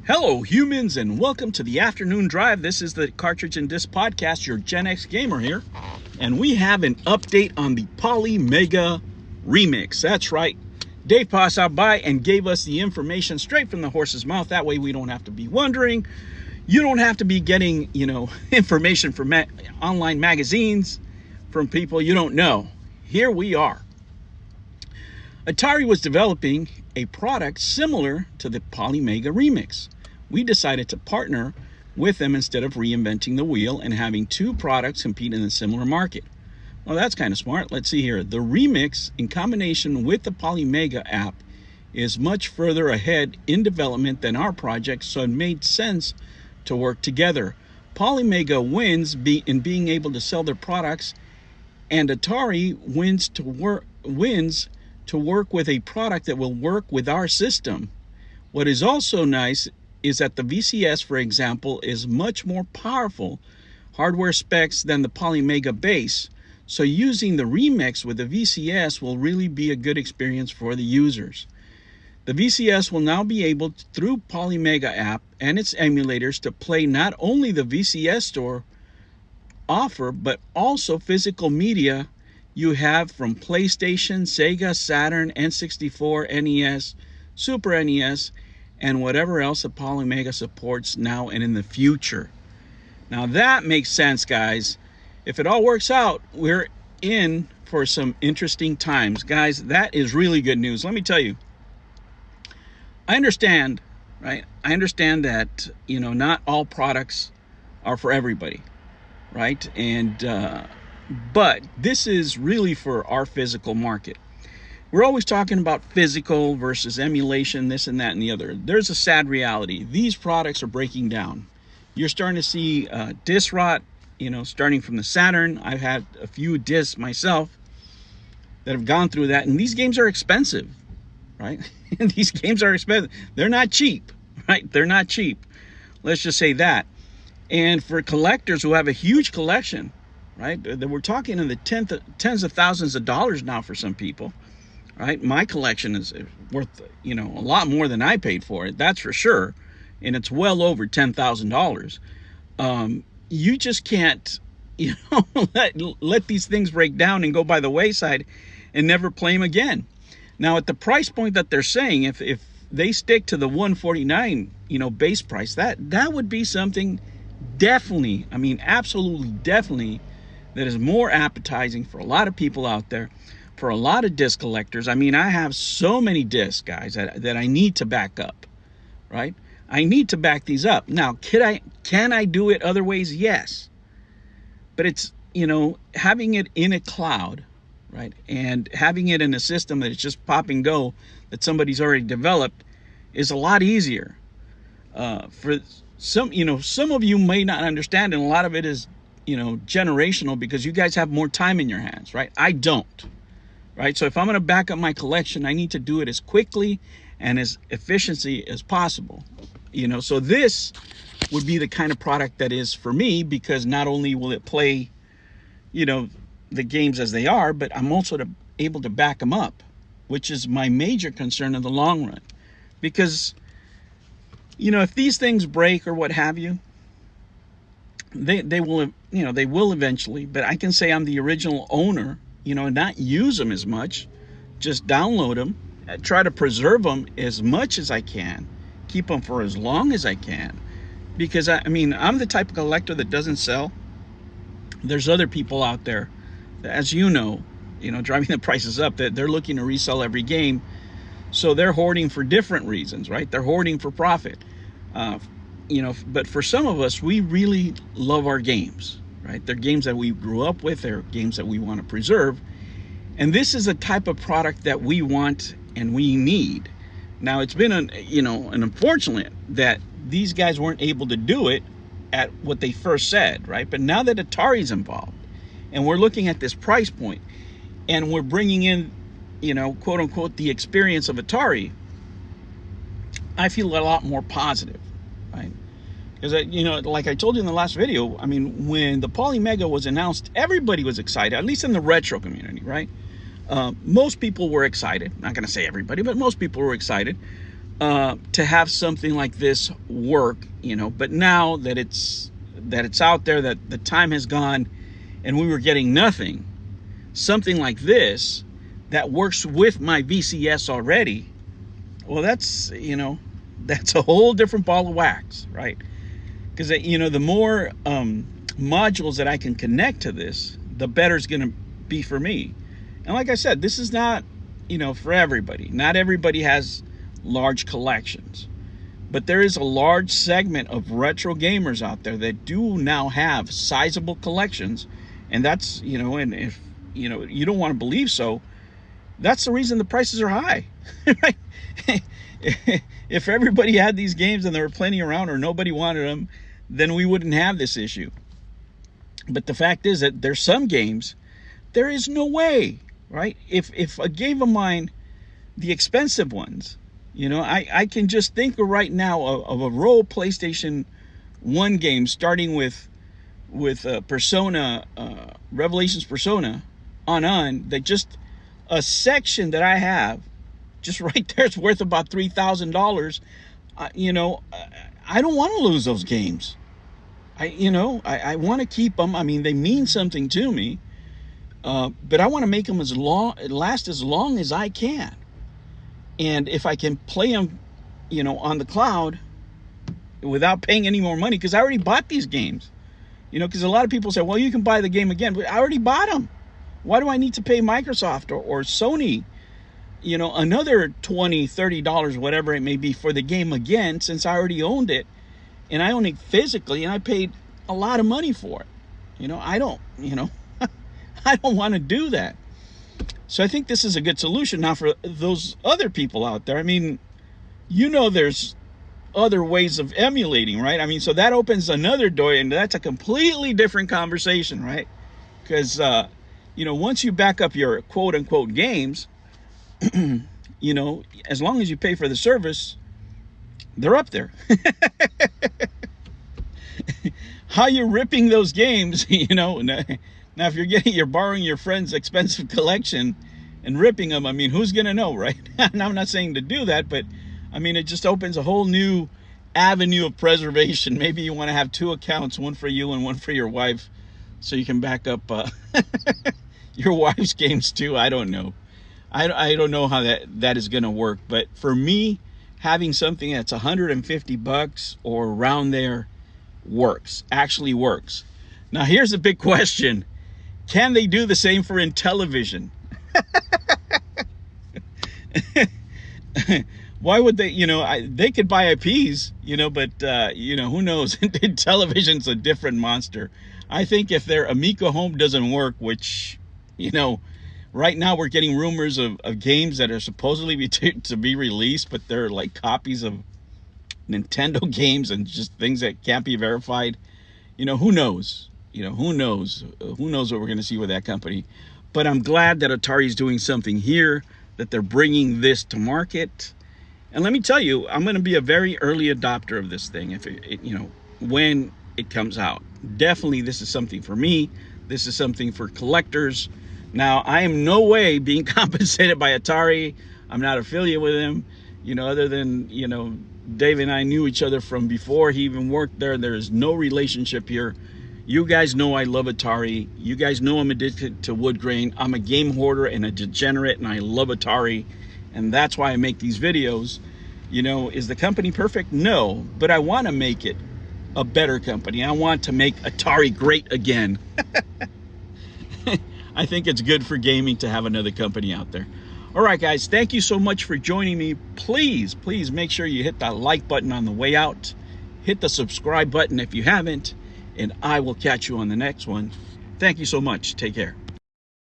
Hello, humans, and welcome to the Afternoon Drive. This is the Cartridge and Disc Podcast, your Gen X gamer here. And we have an update on the Polymega remix. That's right. Dave passed out by and gave us the information straight from the horse's mouth. That way we don't have to be wondering. You don't have to be getting, information from online magazines from people you don't know. Here we are. Atari was developing a product similar to the Polymega remix. We decided to partner with them instead of reinventing the wheel and having two products compete in a similar market. Well, that's kind of smart. Let's see here. The remix, in combination with the Polymega app, is much further ahead in development than our project, so it made sense to work together. Polymega wins in being able to sell their products, and Atari wins to work with a product that will work with our system. What is also nice is that the VCS, for example, is much more powerful hardware specs than the Polymega base. So using the remix with the VCS will really be a good experience for the users. The VCS will now be able, through Polymega app and its emulators, to play not only the VCS store offer, but also physical media you have from PlayStation, Sega, Saturn, N64, NES, Super NES, and whatever else the Polymega supports now and in the future. Now that makes sense, guys. If it all works out, we're in for some interesting times. Guys, that is really good news. Let me tell you, I understand, right? I understand that, not all products are for everybody, right? And, but this is really for our physical market. We're always talking about physical versus emulation, this and that and the other. There's a sad reality. These products are breaking down. You're starting to see disc rot, starting from the Saturn. I've had a few discs myself that have gone through that. And these games are expensive, right? And these games are expensive. They're not cheap, right? They're not cheap. Let's just say that. And for collectors who have a huge collection, right? We're talking in the tens of thousands of dollars now for some people, right? My collection is worth, a lot more than I paid for it. That's for sure. And it's well over $10,000. You just can't, let these things break down and go by the wayside and never play them again. Now, at the price point that they're saying, if they stick to the $149, base price, that would be something definitely, absolutely definitely, that is more appetizing for a lot of people out there, for a lot of disc collectors. I have so many discs, guys, that I need to back up, right? I need to back these up. Now, can I do it other ways? Yes. But it's, having it in a cloud, right? And having it in a system that it's just pop and go, that somebody's already developed, is a lot easier. For some of you may not understand, and a lot of it is, generational, because you guys have more time in your hands, right? I don't, right? So if I'm going to back up my collection, I need to do it as quickly and as efficiently as possible, so this would be the kind of product that is for me, because not only will it play, the games as they are, but I'm also able to back them up, which is my major concern in the long run. Because, if these things break or what have you, they will eventually, but I can say I'm the original owner, and not use them as much, just download them, try to preserve them as much as I can, keep them for as long as I can, because I'm the type of collector that doesn't sell. There's other people out there, as driving the prices up, that they're looking to resell every game, so they're hoarding for different reasons, right? They're hoarding for profit. But for some of us, we really love our games, right? They're games that we grew up with. They're games that we want to preserve. And this is a type of product that we want and we need. Now, it's been an unfortunate that these guys weren't able to do it at what they first said, right? But now that Atari's involved, and we're looking at this price point, and we're bringing in, quote unquote, the experience of Atari, I feel a lot more positive, right? Because, like I told you in the last video, when the Polymega was announced, everybody was excited, at least in the retro community, right? Most people were excited. Not going to say everybody, but most people were excited. to have something like this work, you know. But now that it's out there, that the time has gone, and we were getting nothing, something like this that works with my VCS already, well, that's, you know, that's a whole different ball of wax, right? Because, you know, the more modules that I can connect to this, the better it's going to be for me. And like I said, this is not, you know, for everybody. Not everybody has large collections, but there is a large segment of retro gamers out there that do now have sizable collections. And that's, you know, and if, you know, you don't want to believe so, that's the reason the prices are high, right? If everybody had these games and there were plenty around, or nobody wanted them, then we wouldn't have this issue. But the fact is that there's some games, there is no way, right? If a game of mine, the expensive ones, you know, I can just think of right now of a row PlayStation 1 game, starting with Persona, Revelations Persona, on, that just a section that I have, just right there, it's worth about $3,000. You know, I don't want to lose those games. I want to keep them. I mean, they mean something to me, but I want to make them last as long as I can. And if I can play them, you know, on the cloud without paying any more money, because I already bought these games, you know, because a lot of people say, well, you can buy the game again, but I already bought them. Why do I need to pay Microsoft or Sony, you know, another $20, $30, whatever it may be, for the game again, since I already owned it, and I own it physically, and I paid a lot of money for it? You know, I don't want to do that. So I think this is a good solution. Now, for those other people out there, I mean, you know, there's other ways of emulating, right? I mean, so that opens another door, and that's a completely different conversation, right? Because, you know, once you back up your quote-unquote games, you know, as long as you pay for the service, they're up there. How you're ripping those games, you know, now if you're borrowing your friend's expensive collection and ripping them, I mean, who's going to know, right? And I'm not saying to do that, but I mean, it just opens a whole new avenue of preservation. Maybe you want to have two accounts, one for you and one for your wife, so you can back up your wife's games too. I don't know. I don't know how that is going to work. But for me, having something that's $150 or around there actually works. Now, here's a big question. Can they do the same for Intellivision? Why would they, you know, they could buy IPs, you know, but, you know, who knows? Intellivision's a different monster. I think if their Amico Home doesn't work, which, you know, right now we're getting rumors of games that are supposedly to be released, but they're like copies of Nintendo games and just things that can't be verified. You know, who knows? You know, who knows? Who knows what we're going to see with that company? But I'm glad that Atari's doing something here, that they're bringing this to market. And let me tell you, I'm going to be a very early adopter of this thing, if it, you know, when it comes out. Definitely, this is something for me. This is something for collectors. Now, I am no way being compensated by Atari. I'm not affiliated with them, you know, other than, you know, Dave and I knew each other from before he even worked there. There is no relationship here. You guys know I love Atari. You guys know I'm addicted to wood grain. I'm a game hoarder and a degenerate, and I love Atari. And that's why I make these videos. You know, is the company perfect? No, but I want to make it a better company. I want to make Atari great again. I think it's good for gaming to have another company out there. All right, guys, thank you so much for joining me. Please make sure you hit that like button on the way out. Hit the subscribe button if you haven't, and I will catch you on the next one. Thank you so much. Take care.